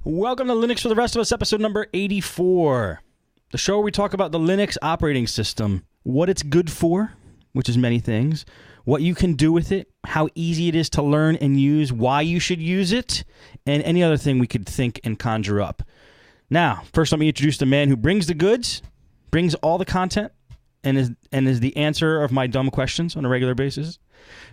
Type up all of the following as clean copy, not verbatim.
Welcome to Linux for the Rest of Us, episode number 84. The show where we talk about the Linux operating system, what it's good for, which is many things, what you can do with it, how easy it is to learn and use, why you should use it, and any other thing we could think and conjure up. Now, first let me introduce the man who brings the goods, brings all the content, and is the answer of my dumb questions on a regular basis.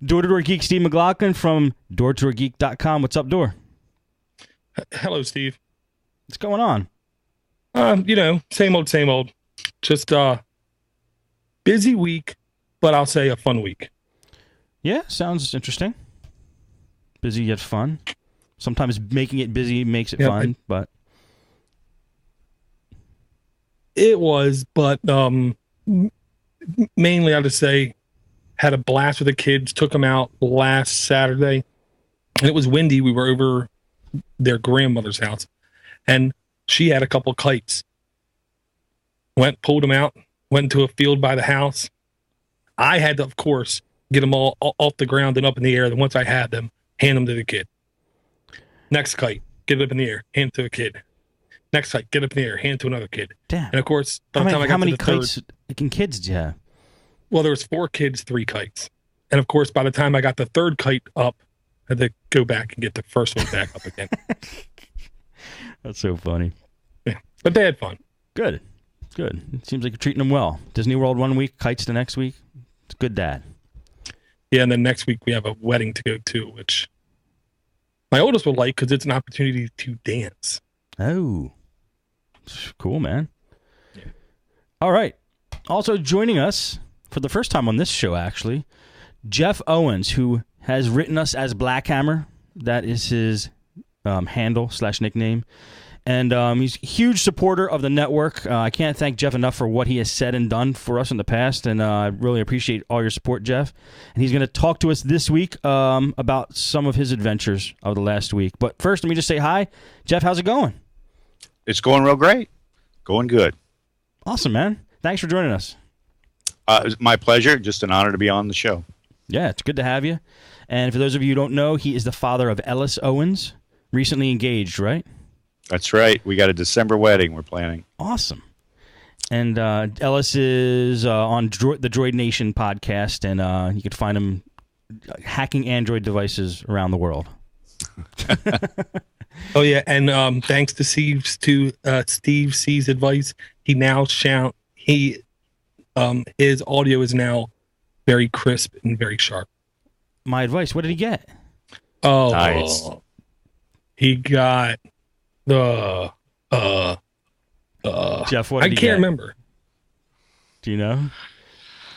Door-to-Door Geek Steve McLaughlin from DoorToDoorGeek.com. What's up, Door? Hello, Steve. What's going on? Same old. Just busy week, but I'll say a fun week. Yeah, sounds interesting. Busy yet fun. Sometimes making it busy makes it fun, but it was. But mainly, I'll just say, had a blast with the kids. Took them out last Saturday, and it was windy. We were over their grandmother's house, and she had a couple kites. Pulled them out, went into a field by the house. I had to, of course, get them all off the ground and up in the air. Then once I had them, hand them to the kid. Next kite, get it up in the air, hand it to a kid. Next kite, get up in the air, hand it to another kid. Damn. And of course, by the time I got how many to the kites can kids do you have? Well, there was 4 kids, 3 kites. And of course, by the time I got the third kite up, I had to go back and get the first one back up again. That's so funny. Yeah, but they had fun. Good. It seems like you're treating them well. Disney World one week, kites the next week. It's good dad. Yeah, and then next week we have a wedding to go to, which my oldest will like because it's an opportunity to dance. Oh, cool, man. Yeah. All right. Also joining us for the first time on this show, actually, Jeff Owens, who has written us as Blackhammer. That is his handle/nickname. And he's a huge supporter of the network. I can't thank Jeff enough for what he has said and done for us in the past, and I really appreciate all your support, Jeff. And he's going to talk to us this week about some of his adventures of the last week. But first, let me just say hi. Jeff, how's it going? It's going real great. Going good. Awesome, man. Thanks for joining us. It's my pleasure. Just an honor to be on the show. Yeah, it's good to have you. And for those of you who don't know, he is the father of Ellis Owens, recently engaged, right? That's right. We got a December wedding we're planning. Awesome. And Ellis is on the Droid Nation podcast, and you can find him hacking Android devices around the world. Oh, yeah, and thanks to Steve C's advice, he now his audio is now very crisp and very sharp. My advice, what did he get? Oh, nice. He got the Jeff, what did he I can't get? remember. Do you know?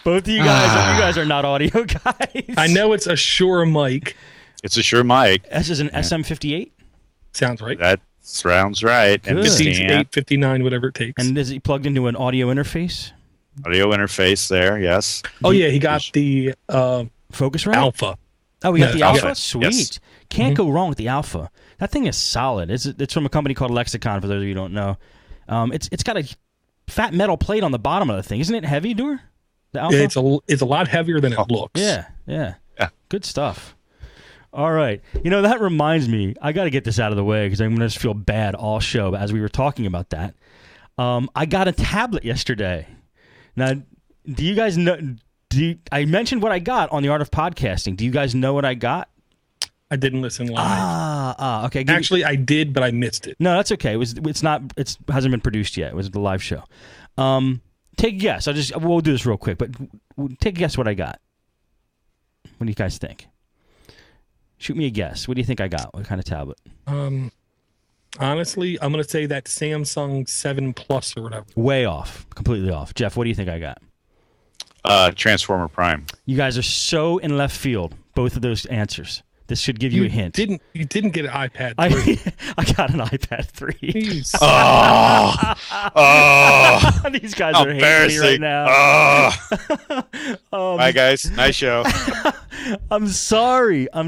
Both of you guys are not audio guys. I know it's a Shure mic. It's a Shure mic. This is an SM58? Sounds right. That sounds right. Good. And the 5859, whatever it takes. And is it plugged into an audio interface? audio interface there, yes. Oh, yeah, he got the Focusrite? Alpha. Oh, we got the Alpha? Alpha. Sweet. Yes. Can't go wrong with the Alpha. That thing is solid. It's from a company called Lexicon, for those of you who don't know. It's got a fat metal plate on the bottom of the thing. Isn't it heavy, Dur? The Alpha? Yeah, it's a lot heavier than it looks. Yeah. Good stuff. All right. That reminds me, I got to get this out of the way because I'm going to just feel bad all show. But as we were talking about that, I got a tablet yesterday. Now, do you guys know? I mentioned what I got on the Art of Podcasting. Do you guys know what I got? I didn't listen live. Okay. Actually, I did, but I missed it. No, that's okay. It hasn't been produced yet. It was the live show. Take a guess. We'll do this real quick, but take a guess what I got. What do you guys think? Shoot me a guess. What do you think I got? What kind of tablet? Honestly, I'm going to say that Samsung 7 Plus or whatever. Way off. Completely off. Jeff, what do you think I got? Transformer Prime. You guys are so in left field, both of those answers. This should give you a hint. You didn't get an iPad 3. I got an iPad 3. These guys are hating me right now. Hi, guys. Nice show. I'm sorry. No.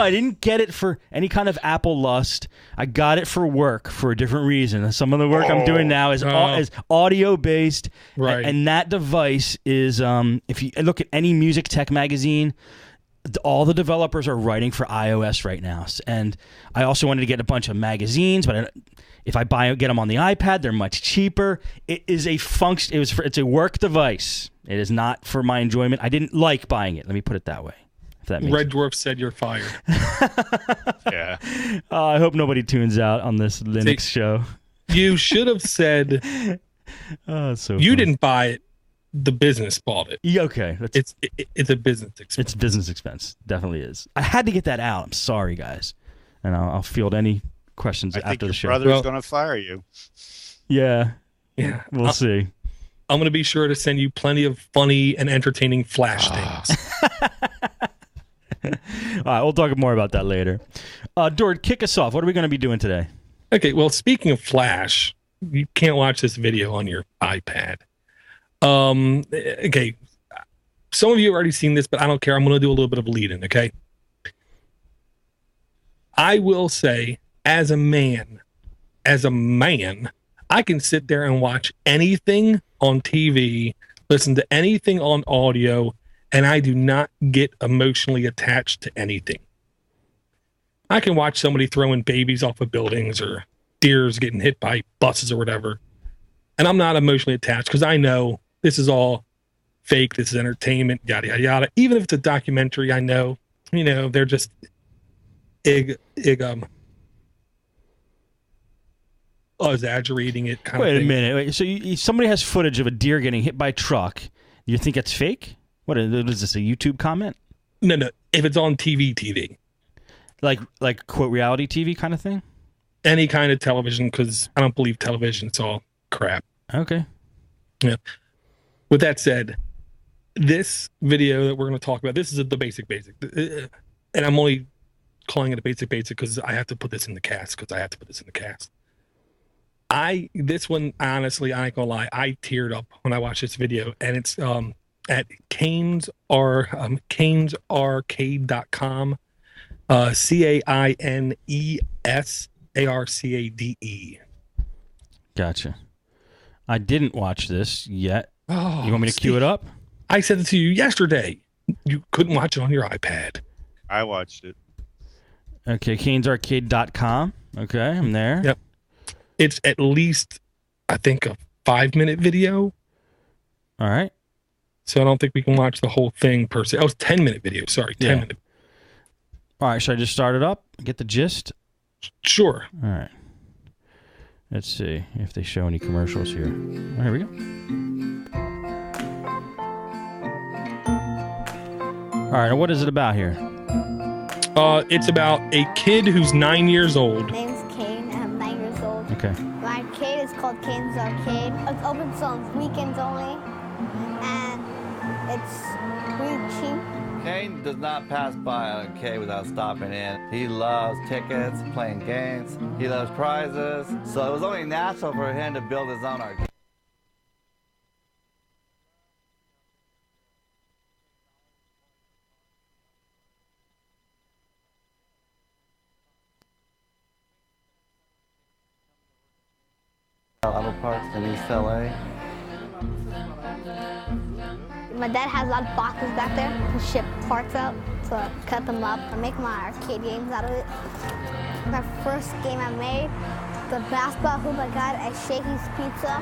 I didn't get it for any kind of Apple lust. I got it for work for a different reason. Some of the work I'm doing now is audio based. Right. And that device is, if you look at any music tech magazine, all the developers are writing for iOS right now, and I also wanted to get a bunch of magazines, but if I get them on the iPad, they're much cheaper. It is a function. It's a work device. It is not for my enjoyment. I didn't like buying it. Let me put it that way. If that makes Red Dwarf said you're fired. Yeah. I hope nobody tunes out on this Linux show. You should have said So you funny. didn't buy it. The business bought it. Yeah, okay. It's a business expense. It's business expense. Definitely is. I had to get that out. I'm sorry, guys. And I'll field any questions I after think the your show. brother's going to fire you. Yeah. Yeah. We'll see. I'm going to be sure to send you plenty of funny and entertaining flash things. All right, we'll talk more about that later. Dord, kick us off. What are we going to be doing today? Okay, well, speaking of flash, you can't watch this video on your iPad. Okay, some of you have already seen this, but I don't care. I'm going to do a little bit of lead-in, okay? I will say, as a man, I can sit there and watch anything on TV, listen to anything on audio, and I do not get emotionally attached to anything. I can watch somebody throwing babies off of buildings or deers getting hit by buses or whatever, and I'm not emotionally attached because I know this is all fake. This is entertainment, yada, yada, yada. Even if it's a documentary, I know, they're just exaggerating it kind of thing. Wait a minute. Wait, so somebody has footage of a deer getting hit by a truck. You think it's fake? What is this, a YouTube comment? No. If it's on TV. Like quote reality TV kind of thing? Any kind of television, because I don't believe television. It's all crap. Okay. Yeah. With that said, this video that we're going to talk about, this is the basic. And I'm only calling it a basic because I have to put this in the cast, This one, honestly, I ain't gonna lie, I teared up when I watched this video, and it's at Caines Arcade.com, CAINES Gotcha. I didn't watch this yet. Oh, you want me to cue it up? I sent it to you yesterday. You couldn't watch it on your iPad. I watched it. Okay, CainesArcade.com. Okay, I'm there. Yep. It's at least, I think, a 5-minute video. All right. So I don't think we can watch the whole thing per se. Oh, it's 10-minute video. Sorry, 10-minute. All right, should I just start it up? Get the gist? Sure. All right. Let's see if they show any commercials here. Oh, here we go. All right, what is it about here? It's about a kid who's 9 years old. My name's Cain, and I'm 9 years old. Okay. My arcade is called Caines Arcade. It's open on weekends only, and it's really cheap. Cain does not pass by an arcade without stopping in. He loves tickets, playing games. He loves prizes. So it was only natural for him to build his own arcade. Auto parts in East LA. My dad has a lot of boxes back there to ship parts out, to cut them up and make my arcade games out of it. My first game I made, the basketball hoop I got at Shakey's Pizza,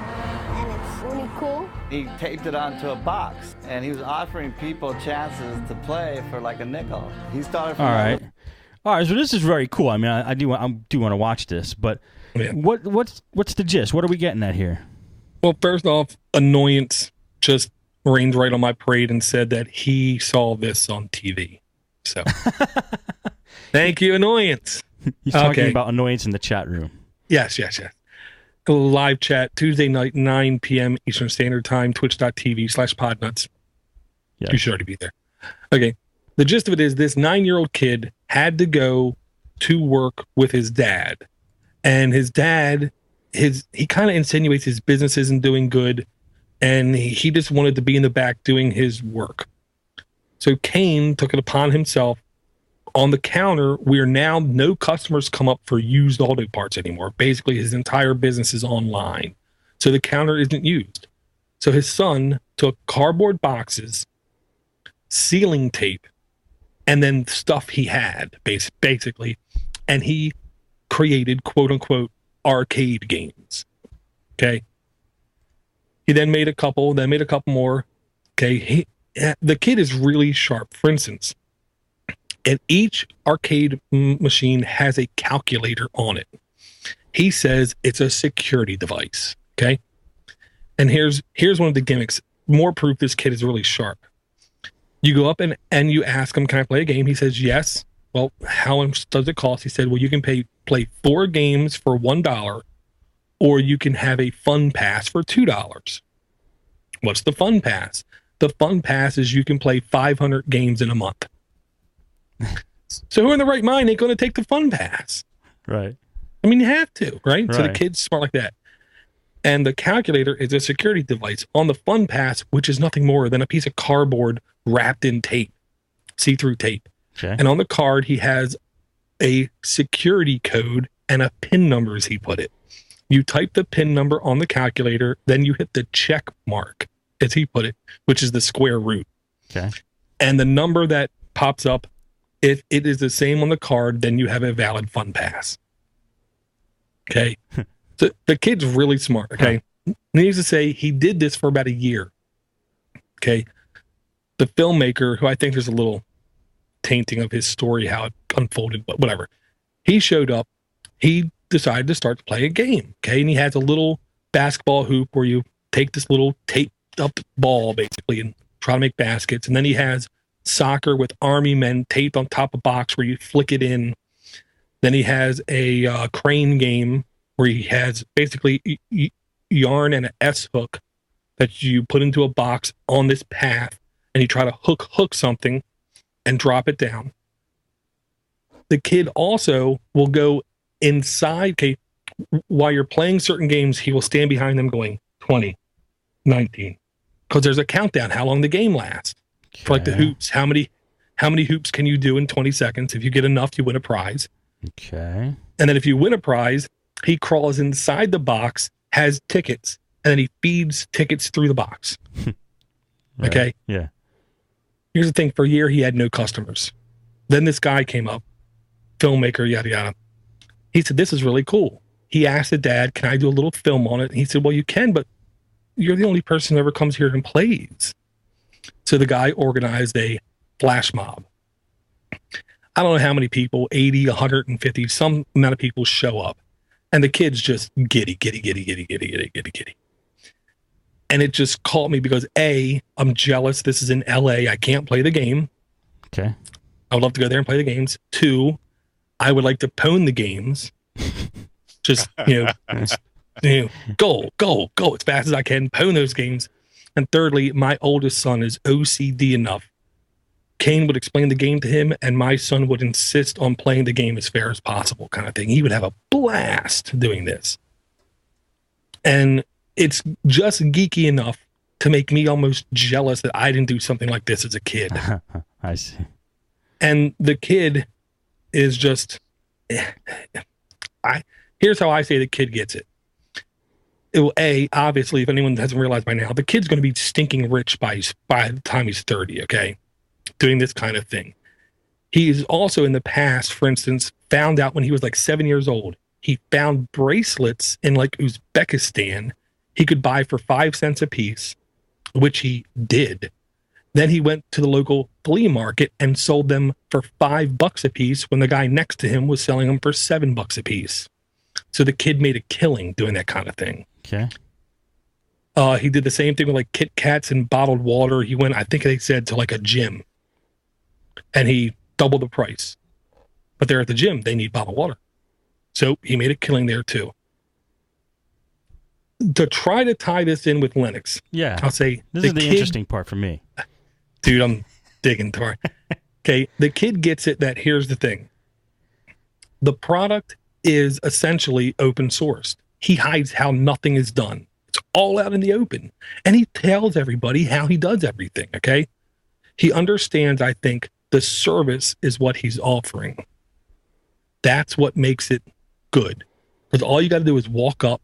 and it's really cool. He taped it onto a box, and he was offering people chances to play for like a nickel. He started from All right. So this is very cool. I mean, I do want to watch this, but Yeah. what's the gist? What are we getting at here? Well, first off, Annoyance just rained right on my parade and said that he saw this on TV. So, thank you, Annoyance. He's talking about Annoyance in the chat room. Yes. Live chat Tuesday night, 9 p.m. Eastern Standard Time, twitch.tv/Podnutz. Yeah. You should already be there. Okay. The gist of it is this 9-year-old kid had to go to work with his dad. And his dad, he kind of insinuates his business isn't doing good. And he just wanted to be in the back doing his work. So Cain took it upon himself. On the counter, no customers come up for used auto parts anymore. Basically, his entire business is online. So the counter isn't used. So his son took cardboard boxes, sealing tape, and then stuff he had, basically. And he created quote unquote arcade games. Okay. He then made a couple more. Okay. The kid is really sharp. For instance, and each arcade machine has a calculator on it. He says it's a security device. Okay. And here's one of the gimmicks. More proof this kid is really sharp. You go up and you ask him, can I play a game? He says, yes. Well, how much does it cost? He said, well, you can play 4 games for $1, or you can have a fun pass for $2. What's the fun pass? The fun pass is you can play 500 games in a month. So who in the right mind ain't going to take the fun pass? Right. I mean, you have to, right? Right. So the kid's smart like that. And the calculator is a security device on the fun pass, which is nothing more than a piece of cardboard wrapped in tape, see-through tape. Okay. And on the card, he has a security code and a PIN number, as he put it. You type the PIN number on the calculator, then you hit the check mark, as he put it, which is the square root. Okay. And the number that pops up, if it is the same on the card, then you have a valid fun pass. Okay. So the kid's really smart. Okay. Needless to say, he did this for about a year. Okay. The filmmaker, who I think there's a little tainting of his story, how it unfolded, but whatever. He showed up. He decided to start to play a game. Okay. And he has a little basketball hoop where you take this little taped up ball basically and try to make baskets. And then he has soccer with army men taped on top of a box where you flick it in. Then he has a crane game where he has basically yarn and an S hook that you put into a box on this path, and you try to hook something and drop it down. The kid also will go inside. Okay, while you're playing certain games, he will stand behind them going 20, 19, because there's a countdown how long the game lasts. Okay. For like the hoops, how many hoops can you do in 20 seconds? If you get enough, you win a prize. Okay. And then if you win a prize, he crawls inside the box, has tickets, and then he feeds tickets through the box. Right. Okay. Yeah. Here's the thing. For a year, he had no customers. Then this guy came up, filmmaker, yada, yada. He said, this is really cool. He asked the dad, can I do a little film on it? And he said, well, you can, but you're the only person who ever comes here and plays. So the guy organized a flash mob. I don't know how many people, 80, 150, some amount of people show up. And the kid's just giddy. And it just caught me because A, I'm jealous. This is in LA. I can't play the game. Okay. I would love to go there and play the games. 2, I would like to pwn the games. Just, go as fast as I can, pwn those games. And thirdly, my oldest son is OCD enough. Cain would explain the game to him, and my son would insist on playing the game as fair as possible, kind of thing. He would have a blast doing this. And it's just geeky enough to make me almost jealous that I didn't do something like this as a kid. I see. And the kid is just, here's how I say the kid gets it. It will, obviously, if anyone hasn't realized by now, the kid's going to be stinking rich by the time he's 30, okay? Doing this kind of thing. He is also in the past, for instance, found out when he was like 7 years old, he found bracelets in like Uzbekistan he could buy for 5 cents a piece, which he did. Then he went to the local flea market and sold them for $5 a piece when the guy next to him was selling them for $7 a piece. So the kid made a killing doing that kind of thing. Okay. He did the same thing with like Kit Kats and bottled water. He went, I think they said, to like a gym, and he doubled the price. But they're at the gym, they need bottled water. So he made a killing there too. To try to tie this in with Linux, Yeah. I'll say This is the interesting part for me. Dude, I'm digging through. Okay, the kid gets it that here's the thing. The product is essentially open sourced. He hides how nothing is done. It's all out in the open. And he tells everybody how he does everything, okay? He understands, I think, the service is what he's offering. That's what makes it good. Because all you got to do is walk up.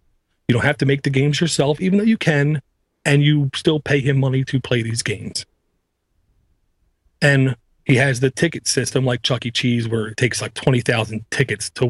You don't have to make the games yourself, even though you can, and you still pay him money to play these games. And He has the ticket system like Chuck E. Cheese where it takes like 20,000 tickets to